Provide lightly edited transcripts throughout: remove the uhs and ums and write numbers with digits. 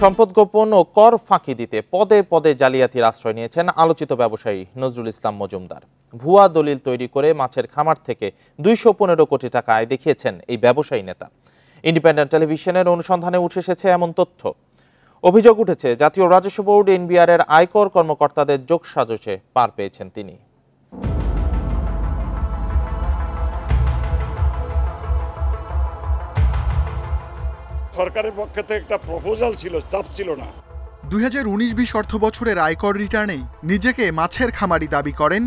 সম্পদ গোপন ও কর ফাঁকি দিতে পদে পদে জালিয়াতির আশ্রয় নিয়েছেন আলোচিত ব্যবসায়ী নজরুল ইসলাম মজুমদার। ভুয়া দলিল তৈরি করে মাছের খামার থেকে 215 কোটি টাকা আয় দেখিয়েছেন এই ব্যবসায়ী নেতা। ইন্ডিপেন্ডেন্ট টেলিভিশনের অনুসন্ধানে উঠে এসেছে এমন তথ্য। অভিযোগ উঠেছে জাতীয় রাজস্ব বোর্ড এনবিআর এর আয়কর কর্মকর্তাদের যোগসাজশে পার পেয়েছেন তিনি। সরকারের পক্ষে থেকে একটা প্রপোজাল ছিল, চাপ ছিল না। 2019-20 অর্থ বছরের আয়কর রিটার্নে নিজেকে মাছের খামারি দাবি করেন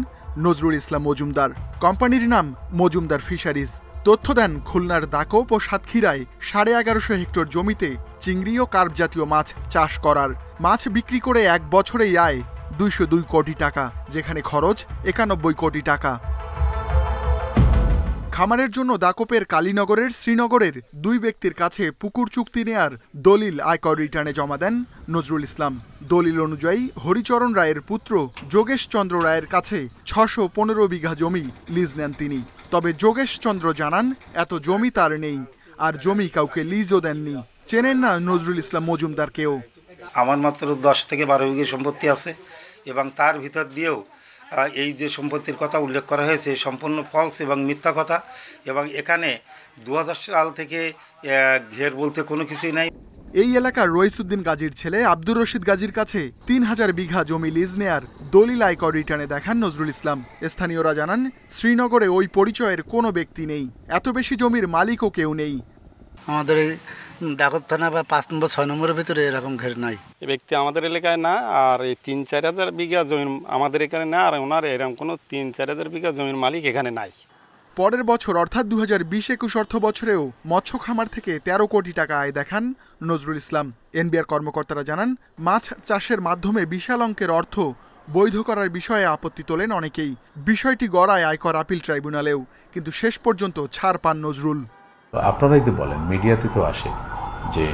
নজরুল ইসলাম মজুমদার। কোম্পানির নাম মজুমদার ফিশারিজ। তথ্য দেন খুলনার দাকোপ ও সাতক্ষীরায় 1150 হেক্টর জমিতে চিংড়ি ও কার্প জাতীয় মাছ চাষ করার। মাছ বিক্রি করে এক বছরেই আয় 202 কোটি টাকা, যেখানে খরচ 91 কোটি টাকা। খামারের জন্য দাকোপের কালীনগরের শ্রীনগরের দুই ব্যক্তির কাছে পুকুর চুক্তি নেয়ার দলিল আয়কর রিটার্নে জমা দেন নজরুল ইসলাম। দলিল অনুযায়ী হরিচরণ রায়ের পুত্র যোগেশ চন্দ্র রায়ের কাছে 615 বিঘা জমি লিজ নেন তিনি। তবে যোগেশ চন্দ্র জানান এত জমি তার নেই, আর জমি কাউকে লিজও দেননি। চেনেন না নজরুল ইসলাম মজুমদারকেও। আমার মাত্র 10 থেকে 12 বিঘা সম্পত্তি আছে, এবং তার ভিতর দিয়েও এই যে সম্পত্তির কথা উল্লেখ করা হয়েছে সম্পূর্ণ ফলস এবং মিথ্যা কথা, এবং এখানে 2000 সাল থেকে ঘের বলতে কোনো কিছুই নাই। এই এলাকার রইসুদ্দিন গাজীর ছেলে আব্দুর রশিদ গাজীর কাছে 3000 বিঘা জমি লিজ নেয়ার দলিল আয়কর রিটার্নে দেখান নজরুল ইসলাম। স্থানীয়রা জানান শ্রীনগরে ওই পরিচয়ের কোনো ব্যক্তি নেই, এত বেশি জমির মালিকও কেউ নেই। আমাদের এই দাকোপ থানা বা 5 নম্বর 6 নম্বরের ভিতরে এরকম ঘের নাই। এই ব্যক্তি আমাদের এলাকায় না, আর এই 3-4 হাজার বিঘা জমি আমাদের এখানে না, আর ওনার এরকম কোনো 3-4 হাজার বিঘা জমির মালিক এখানে নাই। পরের বছর অর্থাৎ 2020-21 অর্থ বছরেও মৎস্য খামার থেকে 13 কোটি টাকা আয় দেখান নজরুল ইসলাম। এনবিআর কর্মকর্তারা জানান মাছ চাষের মাধ্যমে বিশাল অঙ্কের অর্থ বৈধ করার বিষয়ে আপত্তি তোলেন অনেকেই। বিষয়টি গড়ায় আয়কর আপিল ট্রাইব্যুনালেও, কিন্তু শেষ পর্যন্ত ছাড় পান নজরুল। আপনারাই তো বলেন, মিডিয়াতে তো আসে যে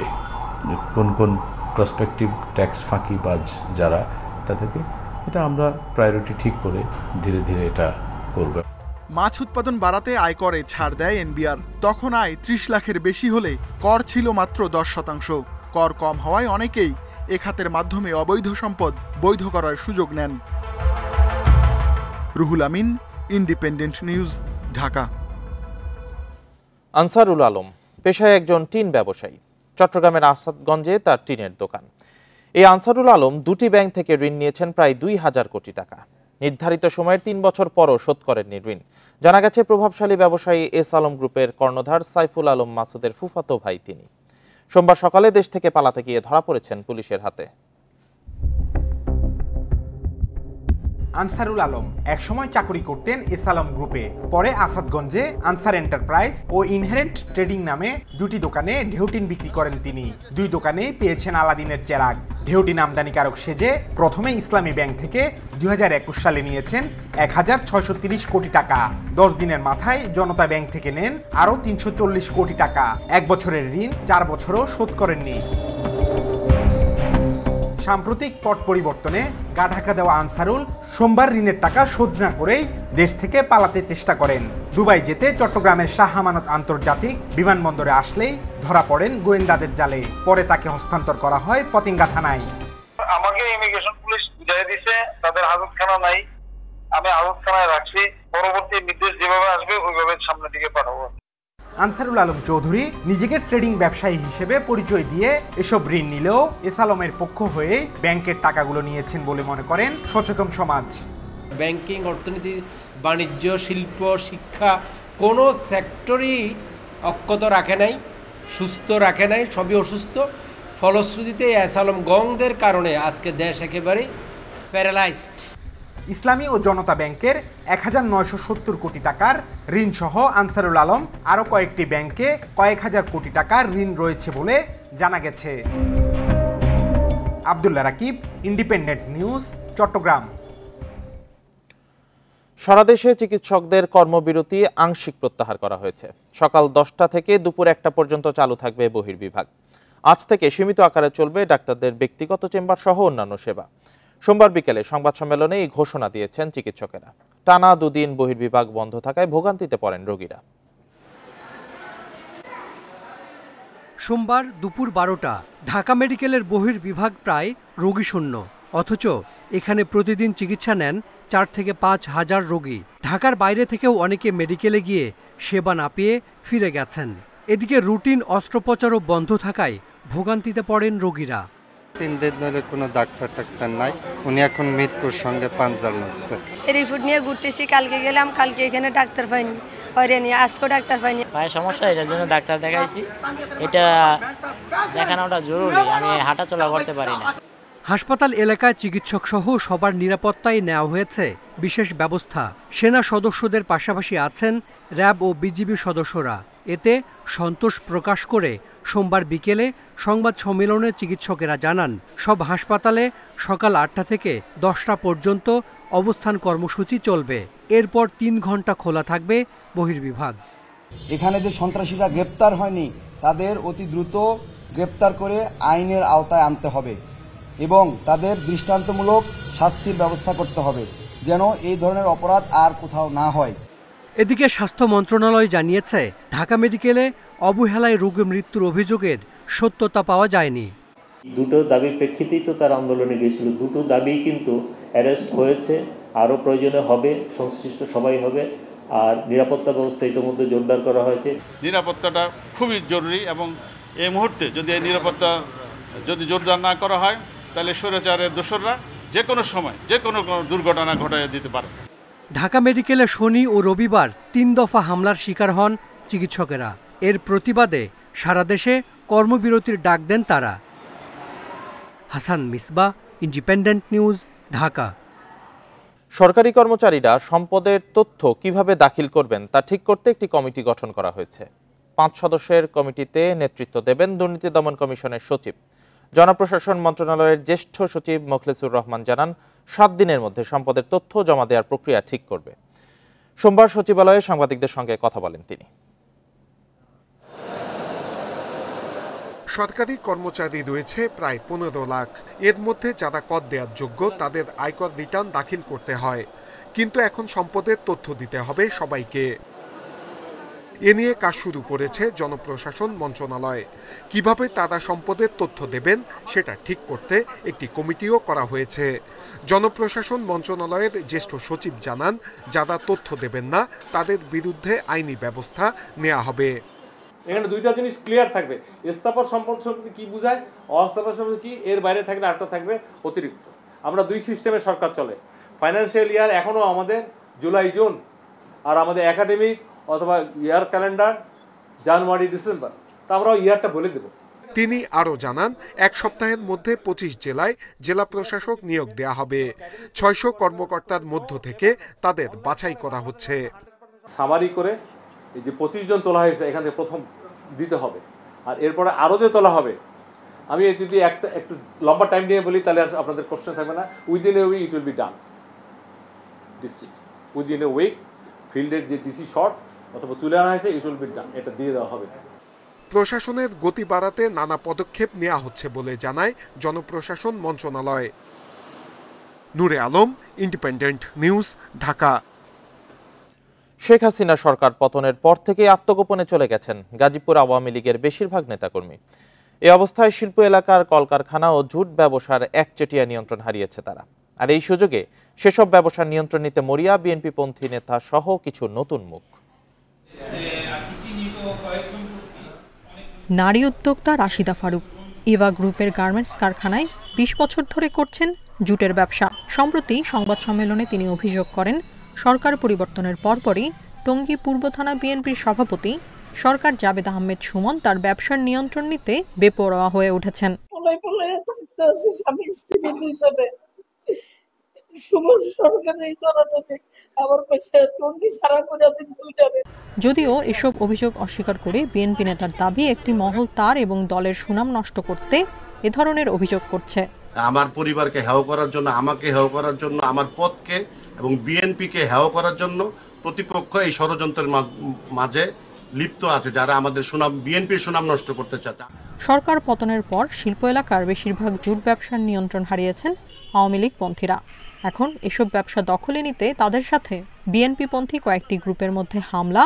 কোন কোন প্রসপেক্টিভ ট্যাক্স ফাঁকিবাজ যারা, তাদেরকে এটা আমরা প্রায়োরিটি ঠিক করে ধীরে ধীরে এটা করব। মাছ উৎপাদন বাড়াতে আয়করে ছাড় দেয় এনবিআর। তখন আয় 30 লাখের বেশি হলে কর ছিল মাত্র 10%। কর কম হওয়ায় অনেকেই এ খাতের মাধ্যমে অবৈধ সম্পদ বৈধ করার সুযোগ নেন। Ruhul Amin, independent news, Dhaka. আনসারুল আলম পেশায় একজন টিন ব্যবসায়ী। চট্টগ্রামের আসাদগঞ্জে তার টিনের দোকান। এই আনসারুল আলম দুটি ব্যাংক থেকে ঋণ নিয়েছেন প্রায় 2000 কোটি টাকা। নির্ধারিত সময়ের 3 বছর পরও শোধ করেননি ঋণ। জানা গেছে প্রভাবশালী ব্যবসায়ী এস আলম গ্রুপের কর্ণধার সাইফুল আলম মাসুদের ফুফাতো ভাই তিনি। সোমবার সকালে দেশ থেকে পালাতে গিয়ে ধরা পড়েছেন পুলিশের হাতে। আনসারুল আলম একসময় চাকরি করতেন এস আলম গ্রুপে। পরে আসাদগঞ্জে আনসার এন্টারপ্রাইজ ও ইনহেরেন্ট ট্রেডিং নামে দুটি দোকানে ঢেউটিন বিক্রি করেন তিনি। দুই দোকানে পেয়েছেন আলাদিনের চেরাগ। ঢেউটিন আমদানিকারক সেজে প্রথমে ইসলামী ব্যাংক থেকে 2021 সালে নিয়েছেন 1630 কোটি টাকা। 10 দিনের মাথায় জনতা ব্যাংক থেকে নেন আরও 340 কোটি টাকা। 1 বছরের ঋণ 4 বছরও শোধ করেননি। সাম্প্রতিক পট পরিবর্তনে গা ঢাকা দেওয়া আনসারুল সোমবার ঋণের টাকা শোধ না করেই দেশ থেকে পালাতে চেষ্টা করেন। দুবাই যেতে চট্টগ্রামের শাহ আমানত আন্তর্জাতিক বিমানবন্দরে আসলেই ধরা পড়েন গোয়েন্দাদের জালে। পরে তাকে হস্তান্তর করা হয় পতেঙ্গা থানায়। আমাকে ইমিগ্রেশন পুলিশ বুঝাই দিছে তাদের হাজতখানা নাই, আমি হাজতখানায় রাখছি, পরবর্তী নির্দেশ যেভাবে আসবে ওইভাবে সামনের দিকে পাঠাবো। আনসারুল আলম চৌধুরী নিজেকে ট্রেডিং ব্যবসায়ী হিসেবে পরিচয় দিয়ে এসব ঋণ নিলেও এস আলমের পক্ষ হয়ে ব্যাংকের টাকাগুলো নিয়েছেন বলে মনে করেন সচেতন সমাজ। ব্যাংকিং, অর্থনীতি, বাণিজ্য, শিল্প, শিক্ষা কোনো সেক্টরই অক্ষত রাখে নাই, সুস্থ রাখে নাই, সবই অসুস্থ। ফলশ্রুতিতে এস আলম গংদের কারণে আজকে দেশ একেবারে প্যারালাইজড। ইসলামী ও জনতা ব্যাংকের 1970 কোটি টাকার ঋণ সহ আনসারুল আলম আরও কয়েকটি ব্যাংকে কয়েক হাজার কোটি টাকার ঋণ রয়েছে বলে জানা গেছে। Abdullah Rakib, independent news, Chattogram. সারা দেশে চিকিৎসকদের কর্মবিরতি আংশিক প্রত্যাহার করা হয়েছে। সকাল 10টা থেকে দুপুর 1টা পর্যন্ত চালু থাকবে বহির্বিভাগ। আজ থেকে সীমিত আকারে চলবে ডাক্তারদের ব্যক্তিগত চেম্বার সহ অন্যান্য সেবা। সোমবার বিকেলে সংবাদ সম্মেলনে এই ঘোষণা দিয়েছেন চিকিৎসকেরা। টানা 2 দিন বহির্বিভাগ বন্ধ থাকায় ভোগান্তিতে পড়েন রোগীরা। সোমবার দুপুর 12টা। ঢাকা মেডিকেলের বহির্বিভাগ প্রায় রোগীশূন্য, অথচ এখানে প্রতিদিন চিকিৎসা নেন 4 থেকে 5 হাজার রোগী। ঢাকার বাইরে থেকেও অনেকে মেডিকেলে গিয়ে সেবা না পেয়ে ফিরে গেছেন। এদিকে রুটিন অস্ত্রোপচারও বন্ধ থাকায় ভোগান্তিতে পড়েন রোগীরা। 3 দিন ধরে কোনো ডাক্তার নাই, উনি এখন মৃত্যুর সঙ্গে পাঞ্জা লড়ছে। রিপোর্ট নিয়ে ঘুরতেছি, কালকে গেলাম, কালকে এখানে ডাক্তার পাইনি, হয়রানি, আজকেও ডাক্তার পাইনি। পায়ে সমস্যা, এটার জন্য ডাক্তার দেখাইছি। এটা দেখানোটা জরুরি, আমি হাঁটা চলা করতে পারি না। হাসপাতাল এলাকায় চিকিৎসক সহ সবার নিরাপত্তায় নেওয়া হয়েছে বিশেষ ব্যবস্থা। সেনা সদস্যদের পাশাপাশি আছেন র্যাব ও বিজিবি সদস্যরা। এতে সন্তোষ প্রকাশ করে সোমবার বিকেলে সংবাদ সম্মেলনে চিকিৎসকেরা জানান, সব হাসপাতালে সকাল 8টা থেকে 10টা পর্যন্ত অবস্থান কর্মসূচি চলবে। এরপর 3 ঘন্টা খোলা থাকবে বহির্বিভাগ। এখানে যে সন্ত্রাসীরা গ্রেপ্তার হয়নি তাদের অতি দ্রুত গ্রেপ্তার করে আইনের আওতায় আনতে হবে এবং তাদের দৃষ্টান্তমূলক শাস্তির ব্যবস্থা করতে হবে, যেন এই ধরনের অপরাধ আর কোথাও না হয়। এদিকে স্বাস্থ্য মন্ত্রণালয় জানিয়েছে, ঢাকা মেডিকেলে অবহেলায় রোগী মৃত্যুর অভিযোগের সত্যতা পাওয়া যায়নি। দুটো দাবির প্রেক্ষিতেই তো তার আন্দোলনে গিয়েছিল, দুটো দাবি কিন্তু অ্যারেস্ট হয়েছে, আরও প্রয়োজনে হবে, সংশ্লিষ্ট সবাই হবে। আর নিরাপত্তা ব্যবস্থা ইতিমধ্যে জোরদার করা হয়েছে। নিরাপত্তাটা খুবই জরুরি এবং এই মুহূর্তে যদি এই নিরাপত্তা জোরদার না করা হয় তাহলে স্বৈরাচারের দোসররা যে কোনো সময় যে কোনো দুর্ঘটনা ঘটাইয়া দিতে পারে। ঢাকা মেডিকেলে শনি ও রবিবার 3 দফা হামলার শিকার হন চিকিৎসকেরা। এর প্রতিবাদে সারা দেশে কর্মবিরতির ডাক দেন তারা। Hasan Misbah, independent news, Dhaka. সরকারি কর্মচারীরা সম্পদের তথ্য কিভাবে দাখিল করবেন তা ঠিক করতে একটি কমিটি গঠন করা হয়েছে। 5 সদস্যের কমিটিতে নেতৃত্ব দেবেন দুর্নীতি দমন কমিশনের সচিব। জনপ্রশাসন মন্ত্রণালয়ের জ্যেষ্ঠ সচিব মোখলেসুর রহমান জানান, 7 দিনের মধ্যে সম্পদের তথ্য জমা দেওয়ার প্রক্রিয়া ঠিক করবে। সোমবার সচিবালয়ে সাংবাদিকদের সঙ্গে কথা বলেন তিনি। সরকারি কর্মচারী রয়েছে প্রায় 15 লাখ। এর মধ্যে যারা কর দেওয়ার যোগ্য তাদের আয়কর রিটার্ন দাখিল করতে হয়, কিন্তু এখন সম্পদের তথ্য দিতে হবে সবাইকে। এ নিয়ে কাজ শুরু করেছে জনপ্রশাসন মন্ত্রণালয়। কিভাবে তারা সম্পদের তথ্য দেবেন সেটা ঠিক করতে একটি কমিটিও করা হয়েছে। জনপ্রশাসন মন্ত্রণালয়ের জ্যেষ্ঠ সচিব জানান, যারা তথ্য দেবেন না তাদের বিরুদ্ধে আইনি ব্যবস্থা নেওয়া হবে। এখানে দুইটা জিনিস ক্লিয়ার থাকবে, স্থাপন সম্পদ সম্পত্তি কি বোঝায়, অস্থাপন সম্পত্তি কি, এর বাইরে থাকলে আরেকটা থাকবে অতিরিক্ত। আমরা 2 সিস্টেমে সরকার চলে। ফাইন্যান্সিয়াল ইয়ার এখনও আমাদের জুলাই জুন, আর আমাদের একাডেমিক অথবা ইয়ার ক্যালেন্ডার জানুয়ারি ডিসেম্বর, তা আমরা ইয়ারটা বলে দেব। তিনি আরও জানান, 1 সপ্তাহের মধ্যে 25 জেলায় জেলা প্রশাসক নিয়োগ দেওয়া হবে। 600 কর্মকর্তার মধ্য থেকে তাদের বাছাই করা হচ্ছে। সামারি করে এই যে 25 জন তোলা হয়েছে এখান থেকে প্রথম দিতে হবে, আর এরপরে আরও যে তোলা হবে। আমি যদি একটু লম্বা টাইম নিয়ে বলি তাহলে আপনাদের কোশ্চেন থাকবে না। Within a week it will be done. Within a week ফিল্ডের যে ডিসি শর্ট অথবা তুলে আনা হয়েছে ইট উইল বি ডান, এটা দিয়ে দেওয়া হবে। প্রশাসনের গতি বাড়াতে নানা পদক্ষেপ নেওয়া হচ্ছে বলে জানায় জনপ্রশাসন মন্ত্রণালয়। নূরে আলম, ইন্ডিপেন্ডেন্ট নিউজ, ঢাকা। শেখ হাসিনা সরকার পতনের পর থেকে আত্মগোপনে চলে গেছেন গাজীপুর আওয়ামী লীগের বেশিরভাগ নেতাকর্মী। এই অবস্থায় শিল্প এলাকার কলকারখানা ও ঝুট ব্যবসার একচেটিয়া নিয়ন্ত্রণ হারিয়েছে তারা। আর এই সুযোগে সেসব ব্যবসার নিয়ন্ত্রণ নিতে মরিয়া বিএনপি পন্থী নেতা সহ কিছু নতুন মুখ। নারী উদ্যোক্তা রাশিদা ফারুক ইভা গ্রুপের গার্মেন্টস কারখানায় 20 বছর ধরে করছেন জুটের ব্যবসা। সম্প্রতি সংবাদ সম্মেলনে তিনি অভিযোগ করেন, সরকার পরিবর্তনের পরপরই টঙ্গী পূর্ব থানা বিএনপির সভাপতি সরকার জাবেদ আহমেদ সুমন তার ব্যবসার নিয়ন্ত্রণ নিতে বেপরোয়া হয়ে উঠেছেন। যদিও এসব অভিযোগ অস্বীকার করে বিএনপি নেতার দাবি, একটি মহল তার এবং দলের সুনাম নষ্ট করতে এ ধরনের অভিযোগ করছে। আমার পরিবারকে হেয় করার জন্য, আমাকে হেয় করার জন্য, আমার পদকে এবং বিএনপিকে হেয় করার জন্য প্রতিপক্ষ এই ষড়যন্ত্রের মাঝে লিপ্ত আছে, যারা আমাদের সুনাম, বিএনপির সুনাম নষ্ট করতে চাচ্ছে। সরকার পতনের পর শিল্প এলাকার বেশিরভাগ জুট ব্যবসার নিয়ন্ত্রণ হারিয়েছেন আওয়ামী লীগ পন্থীরা। এখন এসব ব্যবসা দখলে নিতে তাদের সাথে বিএনপি পন্থী কয়েকটি গ্রুপের মধ্যে হামলা,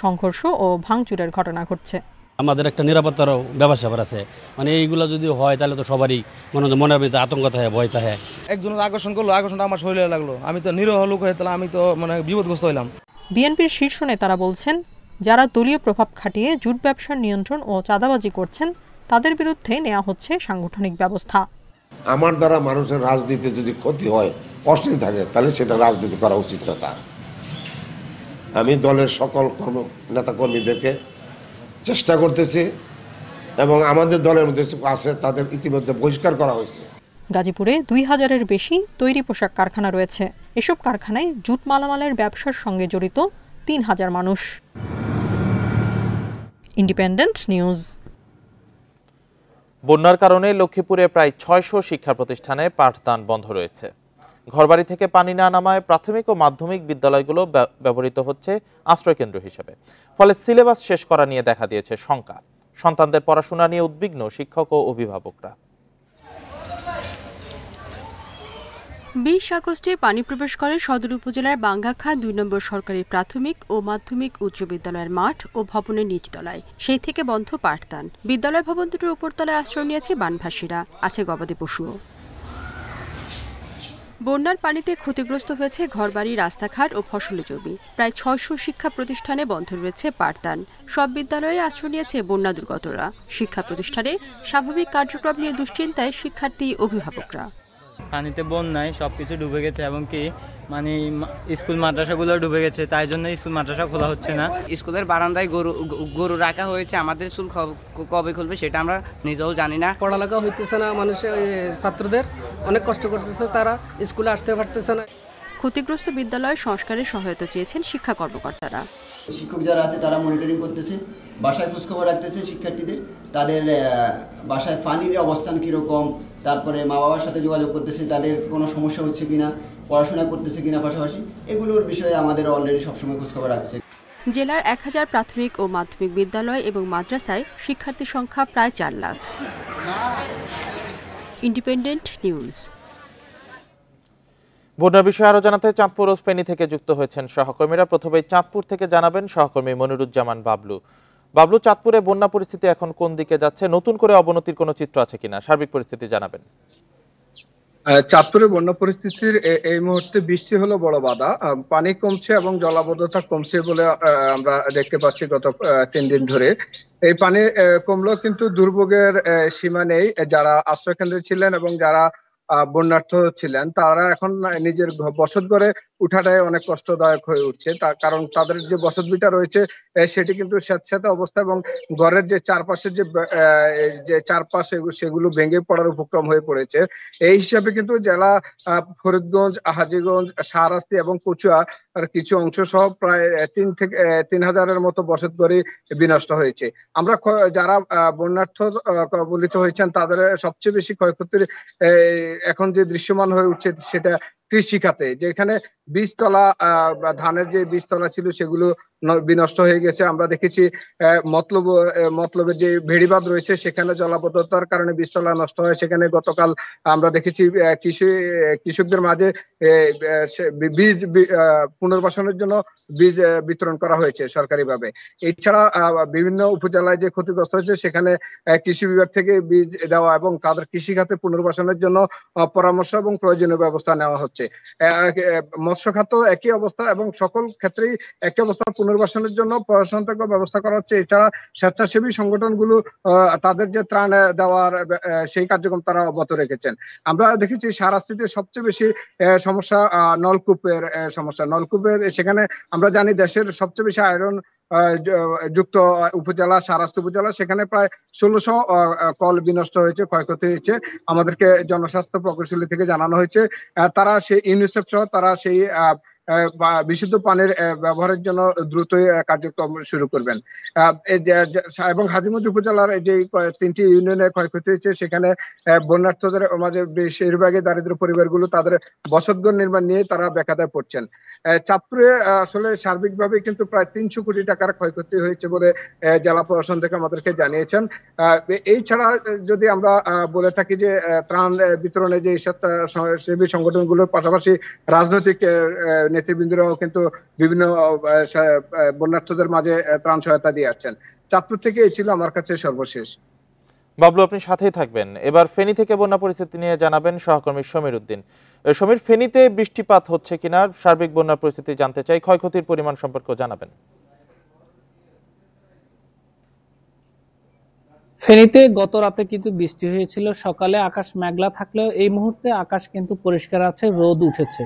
সংঘর্ষ ও ভাঙচুরের ঘটনা ঘটছে। আমাদের একটা নিরাপত্তারও ব্যবস্থা আছে, মানে এইগুলো যদি হয় তাহলে তো সবারই মনের ভিতরে আতঙ্ক থাকে, ভয় থাকে। একজনের আকর্ষণ করলো, আকর্ষণটা আমার শরীরে লাগলো, আমি তো নিরহ লোক হয়ে তাহলে আমি তো বিপদগ্রস্ত হইলাম। বিএনপির শীর্ষ নেতারা বলছেন, যারা দলীয় প্রভাব খাটিয়ে জুট ব্যবসার নিয়ন্ত্রণ ও চাঁদাবাজি করছেন তাদের বিরুদ্ধে নেওয়া হচ্ছে সাংগঠনিক ব্যবস্থা। আমার দ্বারা মানুষের রাজনীতি যদি ক্ষতি হয়, অস্থির থাকে, তাহলে সেটা রাজনীতি করা উচিত না তার। আমি দলের সকল নেতাকর্মীদেরকে চেষ্টা করতেছি এবং আমাদের দলের মধ্যে আছে তাদের ইতিমধ্যে বহিষ্কার করা হয়েছে। গাজীপুরে 2000-এর বেশি তৈরি পোশাক কারখানা রয়েছে। এসব কারখানায় জুট মালামালের ব্যবসার সঙ্গে জড়িত 3000 মানুষ। Independent news. বন্যার কারণে লক্ষ্মীপুরে প্রায় 600 শিক্ষা প্রতিষ্ঠানে পাঠদান বন্ধ রয়েছে। ঘরবাড়ি থেকে পানি না নামায় প্রাথমিক ও মাধ্যমিক বিদ্যালয়গুলো ব্যবহৃত হচ্ছে আশ্রয়কেন্দ্র হিসেবে। ফলে সিলেবাস শেষ করা নিয়ে দেখা দিয়েছে শঙ্কা। সন্তানদের পড়াশোনা নিয়ে উদ্বিগ্ন শিক্ষক ও অভিভাবকরা। 20 আগস্টে পানি প্রবেশ করে সদর উপজেলার বাঙ্গাখা 2 নম্বর সরকারি প্রাথমিক ও মাধ্যমিক উচ্চ বিদ্যালয়ের মাঠ ও ভবনের নিচতলায়। সেই থেকে বন্ধ পাঠদান। বিদ্যালয় ভবন দুটোর উপরতলায় আশ্রয় নিয়েছে বানভাসীরা, আছে গবাদি পশুও। বন্যার পানিতে ক্ষতিগ্রস্ত হয়েছে ঘরবাড়ি, রাস্তাঘাট ও ফসলি জমি। প্রায় 600 শিক্ষা প্রতিষ্ঠানে বন্ধ রয়েছে পাঠদান। সব বিদ্যালয়ে আশ্রয় নিয়েছে বন্যা দুর্গতরা। শিক্ষা প্রতিষ্ঠানে স্বাভাবিক কার্যক্রম নিয়ে দুশ্চিন্তায় শিক্ষার্থী, অভিভাবকরা। পানিতে বন্যায় সবকিছু ডুবে গেছে এবং কি স্কুল মাদ্রাসাগুলো ডুবে গেছে, তাই জন্য স্কুল মাদ্রাসা খোলা হচ্ছে না। স্কুলের বারান্দায় গরু রাখা হয়েছে, আমাদের স্কুল কবে খুলবে সেটা আমরা নিজেও জানি না। পড়ালেখা হইতেছে না, মানুষের ছাত্রদের অনেক কষ্ট করতেছে, তারা স্কুলে আসতে পারতেছে না। ক্ষতিগ্রস্ত বিদ্যালয় সংস্কারের সহায়তা চেয়েছেন শিক্ষা কর্মকর্তারা। শিক্ষক যারা আছে তারা মনিটরিং করতেছে, বাসায় খোঁজখবর রাখতেছে শিক্ষার্থীদের, তাদের বাসায় পানির অবস্থান কীরকম, তারপরে মা বাবার সাথে যোগাযোগ করতেছে, তাদের কোনো সমস্যা হচ্ছে কিনা, পড়াশোনা করতেছে কিনা, পাশাপাশি এগুলোর বিষয়ে আমাদের অলরেডি সবসময় খোঁজখবর রাখছে। জেলার 1000 প্রাথমিক ও মাধ্যমিক বিদ্যালয় এবং মাদ্রাসায় শিক্ষার্থী সংখ্যা প্রায় 4 লাখ। Independent news. বন্যার বিষয়ে আরো জানাতে চাঁদপুর ও ফেনী থেকে যুক্ত হয়েছেন সহকর্মীরা। প্রথমে চাঁদপুর থেকে জানাবেন সহকর্মী মনিরুজ্জামান বাবলু। বাবলু, চাঁদপুরে বন্যা পরিস্থিতি এখন কোন দিকে যাচ্ছে? নতুন করে অবনতির কোনো চিত্র আছে কিনা? সার্বিক পরিস্থিতি জানাবেন। চাঁদপুরের বন্যা পরিস্থিতির এই মুহূর্তে বৃষ্টি হলো বড় বাধা। পানি কমছে এবং জলাবদ্ধতা কমছে বলে আমরা দেখতে পাচ্ছি গত 3 দিন ধরে। এই পানি কমলেও কিন্তু দুর্ভোগের সীমা নেই। যারা আশ্রয়কেন্দ্রে ছিলেন এবং যারা বন্যার্থ ছিলেন তারা এখন নিজের বসত ঘরে উঠাটাই অনেক কষ্টদায়ক হয়ে উঠছে, তার কারণ তাদের যে বসত ভিটা রয়েছে সেটি কিন্তু স্যাঁতস্যাঁতে অবস্থা এবং ঘরের যে চারপাশে যে চারপাশ সেগুলো ভেঙে পড়ার উপক্রম হয়ে পড়েছে। এই হিসাবে কিন্তু জেলা ফরিদগঞ্জ, হাজীগঞ্জ, শাহরাস্তি এবং কচুয়া কিছু অংশ সহ প্রায় 3000-এর মতো বসত ঘরই বিনষ্ট হয়েছে। আমরা যারা বন্যার্থ কবলিত হয়েছেন তাদের সবচেয়ে বেশি ক্ষয়ক্ষতির এখন যে দৃশ্যমান হয়ে উঠছে সেটা কৃষি খাতে, যেখানে বীজতলা ধানের যে বীজতলা ছিল সেগুলো বিনষ্ট হয়ে গেছে। আমরা দেখেছি মতলবের যে ভেড়িবাঁধ রয়েছে সেখানে জলাবদ্ধতার কারণে বীজতলা নষ্ট হয়। সেখানে গতকাল আমরা দেখেছি কৃষকদের মাঝে বীজ পুনর্বাসনের জন্য বীজ বিতরণ করা হয়েছে সরকারিভাবে। এছাড়া বিভিন্ন উপজেলায় যে ক্ষতিগ্রস্ত হয়েছে সেখানে কৃষি বিভাগ থেকে বীজ দেওয়া এবং তাদের কৃষি খাতে পুনর্বাসনের জন্য পরামর্শ এবং প্রয়োজনীয় ব্যবস্থা নেওয়া হচ্ছে। মৎস্য খাত একই অবস্থা এবং সকল ক্ষেত্রেই একই অবস্থা, পুনর্বাসনের জন্য পরামর্শ ব্যবস্থা করা হচ্ছে। এছাড়া স্বেচ্ছাসেবী সংগঠনগুলো তাদের যে ত্রাণ দেওয়ার সেই কার্যক্রম তারা অব্যাহত রেখেছেন। আমরা দেখেছি শাহরাস্তিতে সবচেয়ে বেশি সমস্যা নলকূপের সমস্যা। নলকূপের সেখানে আমরা জানি দেশের সবচেয়ে বেশি আয়রন যুক্ত উপজেলা শাহরাস্তি উপজেলা, সেখানে প্রায় 1600 কল বিনষ্ট হয়েছে, ক্ষয়ক্ষতি হয়েছে। আমাদেরকে জনস্বাস্থ্য প্রকৌশলী থেকে জানানো হয়েছে তারা সেই ইউনিসেফ সহ তারা সেই বিশুদ্ধ পানির ব্যবহারের জন্য দ্রুতই কার্যক্রম শুরু করবেন। এবং হাজীগঞ্জ উপজেলার যে 3টি ইউনিয়নে ক্ষয়ক্ষতি হয়েছে সেখানে বন্যার্থদের মাঝে বেশিরভাগই দারিদ্র পরিবারগুলো তাদের বসতঘর নির্মাণ নিয়ে তারা বেকায়দায় পড়ছেন। চাঁদপুরে আসলে সার্বিকভাবে কিন্তু প্রায় 300 কোটি টাকার ক্ষয়ক্ষতি হয়েছে বলে জেলা প্রশাসন থেকে আমাদেরকে জানিয়েছেন। এই ছাড়া যদি আমরা বলে থাকি যে ত্রাণ বিতরণে যে স্বেচ্ছাসেবী সংগঠনগুলোর পাশাপাশি রাজনৈতিক নেতৃবৃন্দরাও কিন্তু বিভিন্ন বন্যার্থদের মাঝে ত্রাণ সহায়তা দিয়ে আসছেন। চাঁদপুর থেকে এই ছিল আমার কাছে সর্বশেষ। বাবলু, আপনি সাথেই থাকবেন। এবার ফেনী থেকে বন্যা পরিস্থিতি নিয়ে জানাবেন সহকর্মী সমীর উদ্দিন। সমীর, ফেনীতে বৃষ্টিপাত হচ্ছে কিনা, সার্বিক বন্যার পরিস্থিতি জানতে চাই, ক্ষয়ক্ষতির পরিমাণ সম্পর্কে জানাবেন। ফেনীতে গত রাতে কিন্তু বৃষ্টি হয়েছিল, সকালে আকাশ মেঘলা থাকলেও এই মুহূর্তে আকাশ কিন্তু পরিষ্কার আছে, রোদ উঠেছে।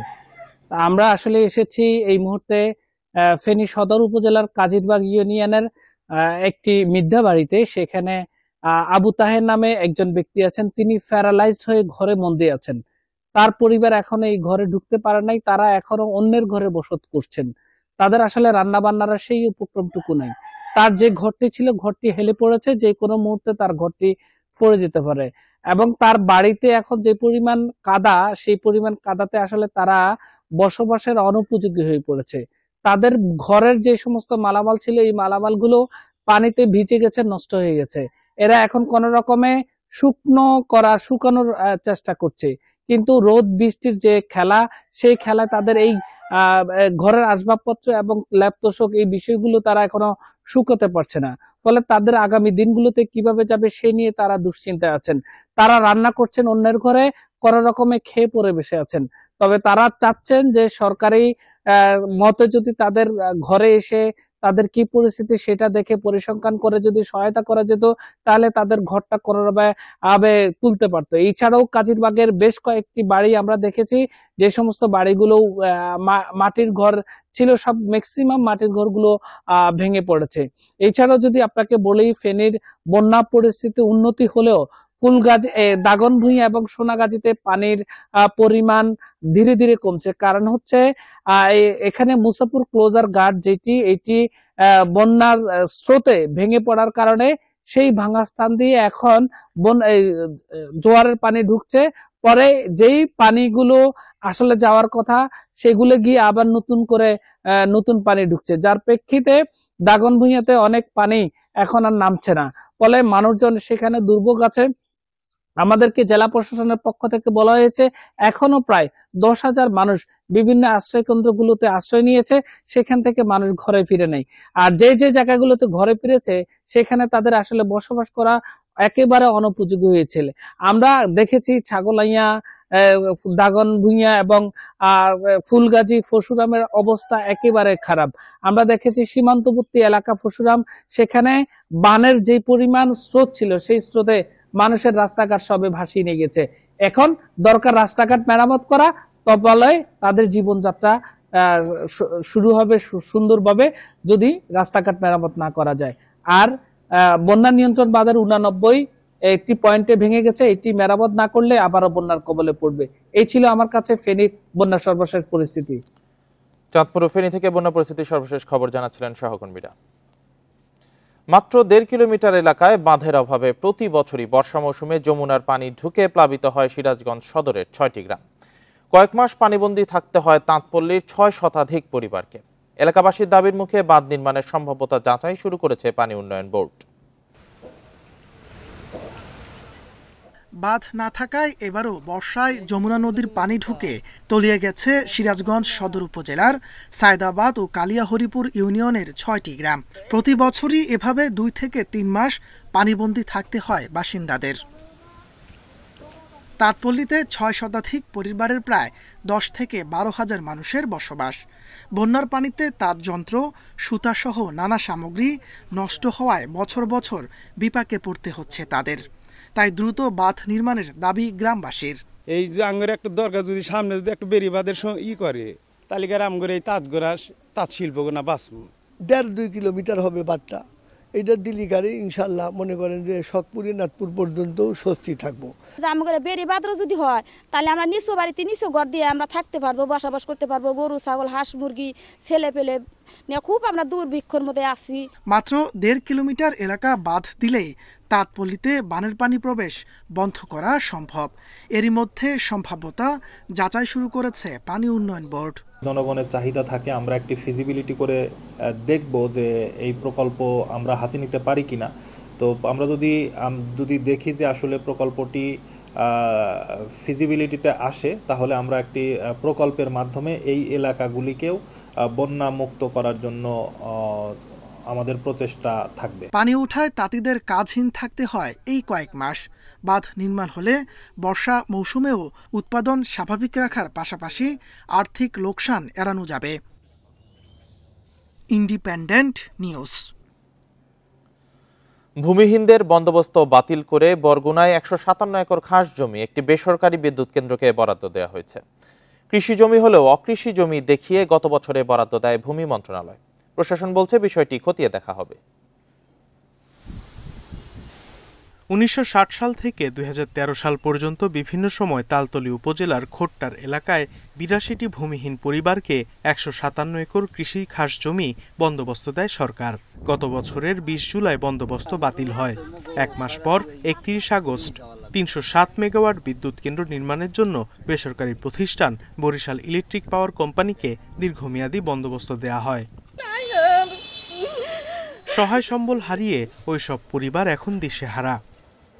আমরা আসলে এসেছি এই মুহূর্তে ফেনী সদর উপজেলার কাজিরবাগ ইউনিয়নের একটি মিথ্যা বাড়িতে। সেখানে আবু তাহের নামে একজন ব্যক্তি আছেন, তিনি প্যারালাইজড হয়ে ঘরে বন্দী আছেন। তার পরিবার এখনো এই ঘরে ঢুকতে পারে নাই, তারা এখনো অন্যের ঘরে বসত করছেন। তাদের আসলে রান্না বান্নার সেই উপক্রমটুকু নাই। তার যে ঘরটি ছিল, ঘরটি হেলে পড়েছে, যে কোনো মুহূর্তে তার ঘরটি পড়ে যেতে পারে। এবং তার বাড়িতে এখন যে পরিমাণ কাদা, সেই পরিমাণ কাদাতে আসলে তারা বসবাসের অনুপযোগী হয়ে পড়েছে। তাদের ঘরের যে সমস্ত মালামাল ছিল, এই মালামালগুলো পানিতে ভিজে গেছে, নষ্ট হয়ে গেছে। এরা এখন কোন রকমে শুকানোর চেষ্টা করছে, কিন্তু রোদ বৃষ্টির যে খেলা, সেই খেলায় তাদের এই ঘরের আসবাবপত্র এবং ল্যাপ তোশক এই বিষয়গুলো তারা এখনো শুকাতে পারছে না। ফলে তাদের আগামী দিনগুলোতে কিভাবে যাবে সে নিয়ে তারা দুশ্চিন্তায় আছেন। তারা রান্না করছেন অন্যের ঘরে, কোন রকমে খেয়ে পরে বসে আছেন। তবে তারা চাচ্ছেন যে সরকারি মতে যদি তাদের ঘরে এসে তাদের কি পরিস্থিতি সেটা দেখে পরিসংখ্যান করে যদি সহায়তা করা যেত, তাহলে তাদের ঘরটা কোনোভাবে তুলতে পারতো। এছাড়াও কাজিরবাগের বেশ কয়েকটি বাড়ি আমরা দেখেছি, যে সমস্ত বাড়িগুলো মাটির ঘর ছিল, সব ম্যাক্সিমাম মাটির ঘরগুলো ভেঙে পড়েছে। এছাড়াও যদি আপনাকে বলি, ফেনীর বন্যা পরিস্থিতি উন্নতি হলেও ফুলগাজী, দাগনভূঞা এবং সোনাগাজীতে পানির পরিমাণ ধীরে ধীরে কমছে। কারণ হচ্ছে এখানে মুসাপুর ক্লোজার গার্ড যেটি, এটি বন্যার স্রোতে ভেঙে পড়ার কারণে সেই ভাঙা স্থান দিয়ে এখন জোয়ারের পানি ঢুকছে। পরে যেই পানিগুলো আসলে যাওয়ার কথা, সেগুলো গিয়ে আবার নতুন পানি ঢুকছে, যার প্রেক্ষিতে দাগনভূঞাতে অনেক পানি এখন আর নামছে না। ফলে মানুষজন সেখানে দুর্ভোগ আছে। আমাদেরকে জেলা প্রশাসনের পক্ষ থেকে বলা হয়েছে এখনো প্রায় 10,000 মানুষ বিভিন্ন আশ্রয় কেন্দ্রগুলোতে আশ্রয় নিয়েছে, সেখান থেকে মানুষ ঘরে ফিরে নেই। আর যে জায়গাগুলোতে ঘরে ফিরেছে, সেখানে তাদের আসলে বসবাস করা একেবারে অনুপযোগী হয়েছিল। আমরা দেখেছি ছাগলাইয়া, দাগনভূঞা এবং ফুলগাজী, ফসুরামের অবস্থা একেবারে খারাপ। আমরা দেখেছি সীমান্তবর্তী এলাকা ফসুরাম, সেখানে বানের যে পরিমাণ স্রোত ছিল, সেই স্রোতে মানুষের রাস্তাঘাট সবে ভাসিয়ে নিয়ে গেছে। এখন দরকার রাস্তাঘাট মেরামত করা, তবে তাদের জীবনযাত্রা শুরু হবে সুন্দরভাবে যদি রাস্তাঘাট মেরামত না করা যায়। আর বন্যা নিয়ন্ত্রণ বাঁধের 89 একটি পয়েন্টে ভেঙে গেছে, এটি মেরামত না করলে আবারও বন্যার কবলে পড়বে। এই ছিল আমার কাছে ফেনীর বন্যার সর্বশেষ পরিস্থিতি। চাঁদপুর ও ফেনী থেকে বন্যা পরিস্থিতির সর্বশেষ খবর জানাচ্ছিলেন সহকর্মীরা। মাত্র 1.5 কিলোমিটার এলাকায় বাঁধের অভাবে প্রতি বছরই বর্ষা মৌসুমে যমুনার পানি ঢুকে প্লাবিত হয় সিরাজগঞ্জ সদরের 6টি গ্রাম। কয়েক মাস পানিবন্দী থাকতে হয় তাঁতপল্লীর 6 শতাধিক পরিবারকে। এলাকাবাসীর দাবির মুখে বাঁধ নির্মাণের সম্ভাব্যতা যাচাই শুরু করেছে পানি উন্নয়ন বোর্ড। বাঁধ না থাকায় এবারও বর্ষায় যমুনা নদীর পানি ঢুকে তলিয়ে গেছে সিরাজগঞ্জ সদর উপজেলার সায়দাবাদ ও কালিয়াহরিপুর ইউনিয়নের 6টি গ্রাম। প্রতি বছরই এভাবে 2 থেকে 3 মাস পানিবন্দী থাকতে হয় বাসিন্দাদের। তাঁতপল্লীতে 6 শতাধিক পরিবারের প্রায় 10 থেকে 12,000 মানুষের বসবাস। বন্যার পানিতে তাঁত যন্ত্র, সুতাসহ নানা সামগ্রী নষ্ট হওয়ায় বছর বছর বিপাকে পড়তে হচ্ছে তাদের। তাই দ্রুত বাঁধ নির্মাণের দাবি গ্রামবাসীর। এই যে আঙ্গুর একটা দরকার, যদি সামনে যদি একটু বেরিবাদের করে তালিকার আমগর এই তাঁত শিল্প না বাঁচব। 1.5-2 কিলোমিটার হবে বাঁধটা। এটা দিলি গাড়ি ইনশাল্লাহ মনে করেন যে শখপুরি নাথপুর পর্যন্ত স্বস্তি থাকবো। আমাদের বেরিবাদও যদি হয়, তাহলে আমরা নিচু বাড়িতে নিচু ঘর দিয়ে আমরা থাকতে পারবো, বসবাস করতে পারবো। গরু ছাগল হাঁস মুরগি ছেলে পেলে নিয়ে খুব আমরা দুর্ভিক্ষর মধ্যে আছি। মাত্র 1.5 কিলোমিটার এলাকা বাঁধ দিলেই তাঁতপল্লীতে বানের পানি প্রবেশ বন্ধ করা সম্ভব। এরই মধ্যে সম্ভাব্যতা যাচাই শুরু করেছে পানি উন্নয়ন বোর্ড। জনগণের চাহিদা থাকে, আমরা একটি ফিজিবিলিটি করে দেখব যে এই প্রকল্প আমরা হাতে নিতে পারি কিনা। তো আমরা যদি দেখি যে আসলে প্রকল্পটি ফিজিবিলিটিতে আসে তাহলে আমরা একটি প্রকল্পের মাধ্যমে এই এলাকাগুলিকেও বন্যা মুক্ত করার জন্য আমাদের প্রচেষ্টা থাকবে। পানি উঠায় তাঁতিদের কাজহীন থাকতে হয় এই কয়েক মাস। বাঁধ নির্মাণ হলে বর্ষা মৌসুমেও উৎপাদন স্বাভাবিক রাখার পাশাপাশি আর্থিক লোকসান এড়ানো যাবে। Independent news. ভূমিহীনদের বন্দোবস্ত বাতিল করে বরগুনায় ১৫৭ একর খাস জমি একটি বেসরকারি বিদ্যুৎ কেন্দ্রকে বরাদ্দ দেওয়া হয়েছে। কৃষি জমি হলেও অকৃষি জমি দেখিয়ে গত বছরে বরাদ্দ দেয় ভূমি মন্ত্রণালয়। প্রশাসন বলছে বিষয়টি খতিয়ে দেখা হবে। ১৯৬০ সাল থেকে ২০১৩ সাল পর্যন্ত বিভিন্ন সময় তালতলী উপজেলার খোট্টার এলাকায় ৮২টি ভূমিহীন পরিবারকে ১৫৭ একর কৃষি খাস জমি বন্দোবস্ত দেয় সরকার। গত বছরের ২০ জুলাই বন্দোবস্ত বাতিল হয়। এক মাস পর ৩১ আগস্ট ৩০৭ মেগাওয়াট বিদ্যুৎ কেন্দ্র নির্মাণের জন্য বেসরকারি প্রতিষ্ঠান বরিশাল ইলেকট্রিক পাওয়ার কোম্পানিকে দীর্ঘমেয়াদী বন্দোবস্ত দেয়া হয়। সহায় সম্বল হারিয়ে ওইসব পরিবার এখন দিশেহারা।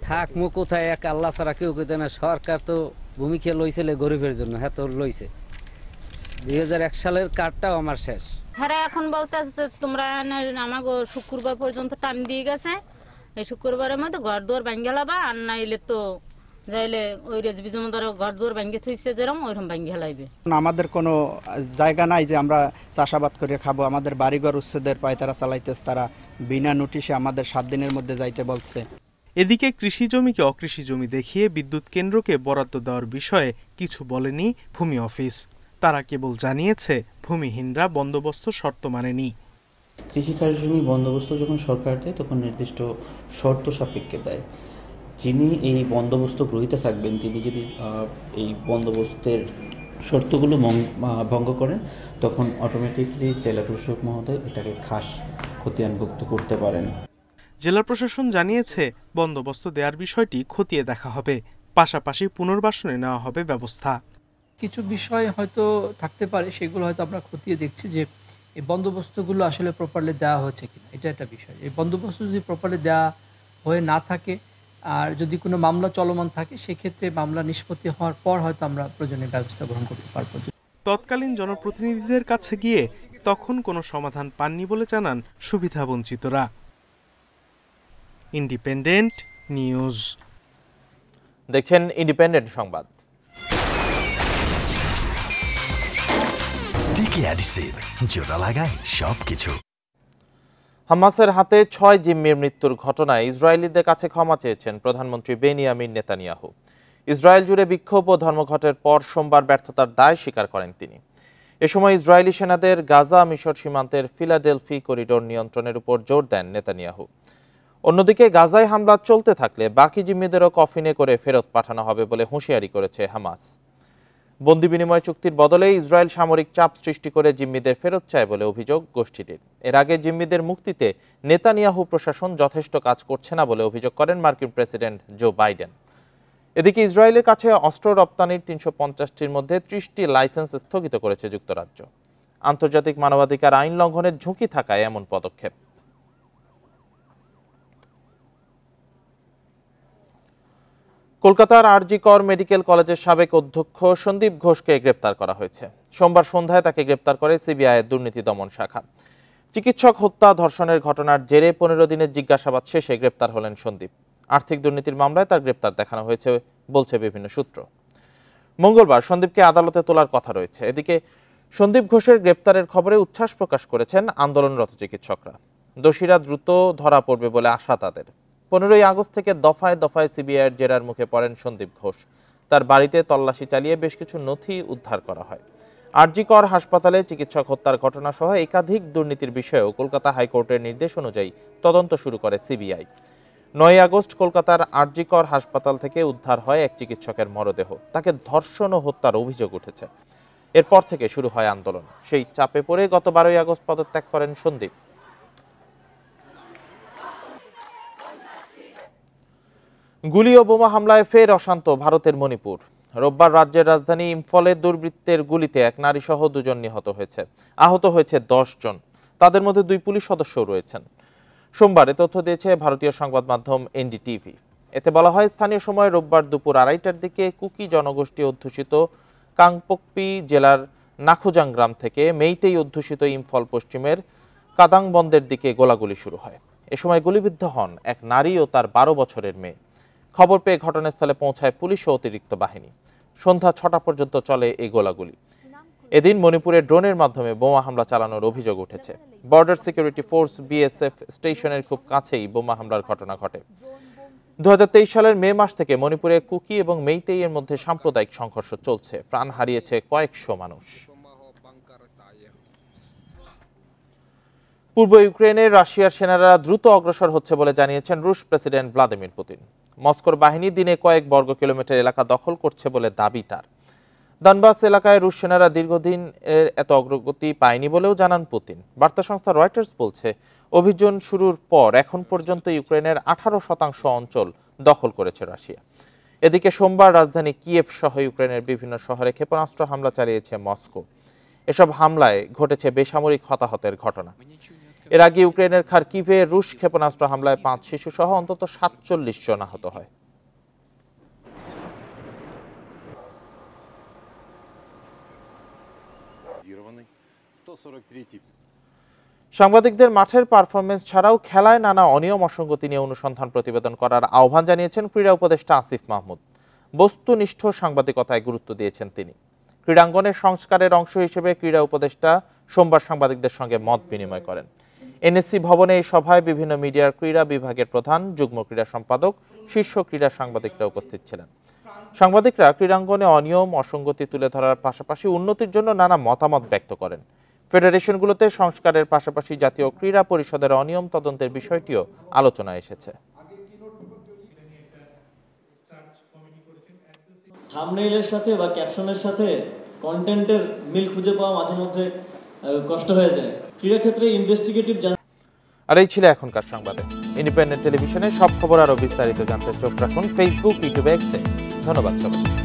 থাকমো কোথায়, এক আল্লাহ ছাড়া কেউ কোথায় না। সরকার তো ভূমিকে লইছিল গরিবের জন্য, হ্যাঁ তো লইছে। ২০০১ সালের কার্ডটাও আমার শেষ। হ্যাঁ এখন বলতে তোমরা আমাকে শুক্রবার পর্যন্ত টাইম দিয়ে গেছে, এই শুক্রবারের মধ্যে ঘর দুয়ার ভাঙ্গে লাবা, আর নাইলে তো যাইলে ওই রেজবি জমাদার ঘর দুয়ার ভাঙ্গে থইছে যেরকম ওইরকম ভাঙ্গে লাইবে। আমাদের কোনো জায়গা নাই যে আমরা চাষাবাদ করে খাবো। আমাদের বাড়িঘর উচ্ছেদের পায়তারা চালাইতেছে, তারা বিনা নোটিশে আমাদের ৭ দিনের মধ্যে যাইতে বলছে। এদিকে কৃষি জমিকে অকৃষি জমি দেখিয়ে বিদ্যুৎ কেন্দ্রকে বরাদ্দ দেওয়ার বিষয়ে কিছু বলেনি ভূমি অফিস। তারা কেবল জানিয়েছে ভূমিহীনরা বন্দোবস্ত শর্ত মানেনি। কৃষিকাজ জমি বন্দোবস্ত যখন সরকার দেয় তখন নির্দিষ্ট শর্ত সাপেক্ষে দেয়। যিনি এই বন্দোবস্ত গ্রহীতা থাকবেন তিনি যদি এই বন্দোবস্তের শর্তগুলো ভঙ্গ করেন তখন অটোমেটিকলি জেলা প্রশাসক মহোদয় এটাকে খাস খতিয়ানভুক্ত করতে পারেন। জেলা প্রশাসন জানিয়েছে বন্দোবস্ত দেওয়ার বিষয়টি খতিয়ে দেখা হবে, পাশাপাশি পুনর্বাসনে নেওয়া হবে ব্যবস্থা। কিছু বিষয় হয়তো থাকতে পারে, সেগুলো হয়তো আমরা খতিয়ে দেখছি যে এই বন্দোবস্তগুলো আসলে প্রপারলি দেওয়া হয়েছে কিনা, এটা একটা বিষয়। এই বন্দোবস্ত যদি প্রপারলি দেওয়া হয়ে না থাকে আর যদি কোনো মামলা চলমান থাকে, সেক্ষেত্রে মামলা নিষ্পত্তি হওয়ার পর হয়তো আমরা প্রয়োজনীয় ব্যবস্থা গ্রহণ করতে পারবো। তৎকালীন জনপ্রতিনিধিদের কাছে গিয়ে তখন কোনো সমাধান পাননি বলে জানান সুবিধাবঞ্চিতরা। Independent news. দেখছেন ইন্ডিপেন্ডেন্ট সংবাদ। স্টিকি অ্যাডিসিভ জোড়া লাগায় সবকিছু। হামাসের হাতে ৬ জিম্মির মৃত্যুর ঘটনায় ইসরায়েলিদের কাছে ক্ষমা চেয়েছেন প্রধানমন্ত্রী বেনিয়ামিন নেতানিয়াহু। ইসরায়েল জুড়ে বিক্ষোভ ও ধর্মঘটের পর সোমবার ব্যর্থতার দায় স্বীকার করেন তিনি। এ সময় ইসরায়েলি সেনাদের গাজা মিশর সীমান্তের ফিলাডেলফি করিডোর নিয়ন্ত্রণের উপর জোর দেন নেতানিয়াহু। অন্যদিকে গাজায় হামলা চলতে থাকলে বাকি জিম্মিদেরও কফিনে করে ফেরত পাঠানো হবে বলে হুঁশিয়ারি করেছে হামাস। বন্দি বিনিময় চুক্তির বদলে ইসরায়েল সামরিক চাপ সৃষ্টি করে জিম্মিদের ফেরত চায় বলে অভিযোগ গোষ্ঠীটির। এর আগে জিম্মিদের মুক্তিতে নেতানিয়াহু প্রশাসন যথেষ্ট কাজ করছে না বলে অভিযোগ করেন মার্কিন প্রেসিডেন্ট জো বাইডেন। এদিকে ইসরায়েলের কাছে অস্ত্র রপ্তানির ৩৫০টির মধ্যে ৩০টি লাইসেন্স স্থগিত করেছে যুক্তরাজ্য। আন্তর্জাতিক মানবাধিকার আইন লঙ্ঘনের ঝুঁকি থাকায় এমন পদক্ষেপ। কলকাতার আরজি কর মেডিকেল কলেজের সাবেক অধ্যক্ষ সন্দীপ ঘোষকে গ্রেপ্তার করা হয়েছে। সোমবার সন্ধ্যায় তাকে গ্রেপ্তার করে সিবিআইয়ের দুর্নীতি দমন শাখা। চিকিৎসক হত্যা ধর্ষণের ঘটনার জেরে ১৫ দিনের জিজ্ঞাসাবাদ শেষে গ্রেপ্তার হলেন সন্দীপ। আর্থিক দুর্নীতির মামলায় তার গ্রেপ্তার দেখানো হয়েছে বলছে বিভিন্ন সূত্র। মঙ্গলবার সন্দীপকে আদালতে তোলার কথা রয়েছে। এদিকে সন্দীপ ঘোষের গ্রেপ্তারের খবরে উচ্ছ্বাস প্রকাশ করেছেন আন্দোলনরত চিকিৎসকরা। দোষীরা দ্রুত ধরা পড়বে বলে আশা তাদের। 15 আগস্ট থেকে দফায় দফায় সিবিআইয়ের জেরার মুখে পড়েন সন্দীপ ঘোষ। তার বাড়িতে তল্লাশি চালিয়ে বেশ কিছু নথি উদ্ধার করা হয়। আরজি কর হাসপাতালে চিকিৎসক হত্যার ঘটনা সহ একাধিক দুর্নীতির বিষয়েও কলকাতা হাইকোর্টের নির্দেশ অনুযায়ী তদন্ত শুরু করে সিবিআই। 9 আগস্ট কলকাতার আরজি কর হাসপাতাল থেকে উদ্ধার হয় এক চিকিৎসকের মরদেহ। তাকে ধর্ষণ ও হত্যার অভিযোগ উঠেছে। এরপর থেকে শুরু হয় আন্দোলন। সেই চাপে পড়ে গত 12 আগস্ট পদত্যাগ করেন সন্দীপ। গুলি ও বোমা হামলায় ফের অশান্ত ভারতের মণিপুর। রোববার রাজ্যের রাজধানী ইম্ফলে দুর্বৃত্তের গুলিতে এক নারী সহ 2 জন নিহত হয়েছে। আহত হয়েছে 10 জন। তাদের মধ্যে 2 পুলিশ সদস্যও রয়েছেন। সোমবার এ তথ্য দিয়েছে ভারতীয় সংবাদ মাধ্যম এনডিটিভি। এতে বলা হয়, স্থানীয় সময় রোববার দুপুর 2:30টার দিকে কুকি জনগোষ্ঠী অধ্যুষিত কাংপোকপি জেলার নাখোজাং গ্রাম থেকে মেইতেই অধ্যুষিত ইম্ফল পশ্চিমের কাদাংবন্দের দিকে গোলাগুলি শুরু হয়। এ সময় গুলিবিদ্ধ হন এক নারী ও তার 12 বছরের মেয়ে। খবর পেয়ে ঘটনাস্থলে পৌঁছায় পুলিশ ও অতিরিক্ত বাহিনী। সন্ধ্যা 6টা পর্যন্ত চলে এই গোলাগুলি। এদিন মণিপুরে ড্রোনের মাধ্যমে বোমা হামলা চালানোর অভিযোগ উঠেছে। বর্ডার সিকিউরিটি ফোর্স বিএসএফ স্টেশনের খুব কাছেই বোমা হামলার ঘটনা ঘটে। 2023 সালের মে মাস থেকে মণিপুরে কুকি এবং মেইতেই এর মধ্যে সাম্প্রদায়িক সংঘর্ষ চলছে। প্রাণ হারিয়েছে কয়েকশো মানুষ। পূর্ব ইউক্রেনে রাশিয়ার সেনারা দ্রুত অগ্রসর হচ্ছে বলে জানিয়েছেন রুশ প্রেসিডেন্ট ভ্লাদিমির পুতিন। মস্কোর বাহিনী দিনে কয়েক বর্গ কিলোমিটার এলাকা দখল করছে বলে দাবি তার। দনবাস এলাকায় রুশ সেনারা দীর্ঘদিন এত অগ্রগতি পায়নি বলেও জানান পুতিন। বার্তা সংস্থা রয়টার্স বলছে, অভিযান শুরুর পর এখন পর্যন্ত ইউক্রেনের 18% অঞ্চল দখল করেছে রাশিয়া। এদিকে সোমবার রাজধানী কিয়েভ সহ ইউক্রেনের বিভিন্ন শহরে ক্ষেপণাস্ত্র হামলা চালিয়েছে মস্কো। এসব হামলায় ঘটেছে বেসামরিক হতাহতের ঘটনা। এর আগে ইউক্রেনের খার্কিভে রুশ ক্ষেপণাস্ত্র হামলায় 5 শিশু সহ অন্তত 47 জন আহত হয়। সাংবাদিকদের মাঠের পারফরমেন্স ছাড়াও খেলায় নানা অনিয়ম অসঙ্গতি নিয়ে অনুসন্ধান প্রতিবেদন করার আহ্বান জানিয়েছেন ক্রীড়া উপদেষ্টা আসিফ মাহমুদ। বস্তুনিষ্ঠ সাংবাদিকতায় গুরুত্ব দিয়েছেন তিনি। ক্রীড়াঙ্গনের সংস্কারের অংশ হিসেবে ক্রীড়া উপদেষ্টা সোমবার সাংবাদিকদের সঙ্গে মত বিনিময় করেন। এনএসসি ভবনে এই সভায় বিভিন্ন মিডিয়ার ক্রীড়া বিভাগের প্রধান, যুগ্ম ক্রীড়া সম্পাদক, শীর্ষ ক্রীড়া সাংবাদিকরা উপস্থিত ছিলেন। সাংবাদিকরা ক্রীড়াঙ্গনে অনিয়ম অসঙ্গতি তুলে ধরার পাশাপাশি উন্নতির জন্য নানা মতামত ব্যক্ত করেন। ফেডারেশনগুলোতে সংস্কারের পাশাপাশি জাতীয় ক্রীড়া পরিষদের অনিয়ম তদন্তের বিষয়টিও আলোচনায় এসেছে। থাম্বনেইলের সাথে বা ক্যাপশনের সাথে কন্টেন্টের মিল খুঁজে পাওয়া মাঝে মধ্যে কষ্ট হয়ে যায়। ক্রীড়া ক্ষেত্রে ইনভেস্টিগেটিভ। আর এই ছিল এখনকার সংবাদে। ইন্ডিপেন্ডেন্ট টেলিভিশনের সব খবর আরো বিস্তারিত জানতে চোখ রাখুন ফেসবুক, ইউটিউব, এক্সে। ধন্যবাদ সবাই।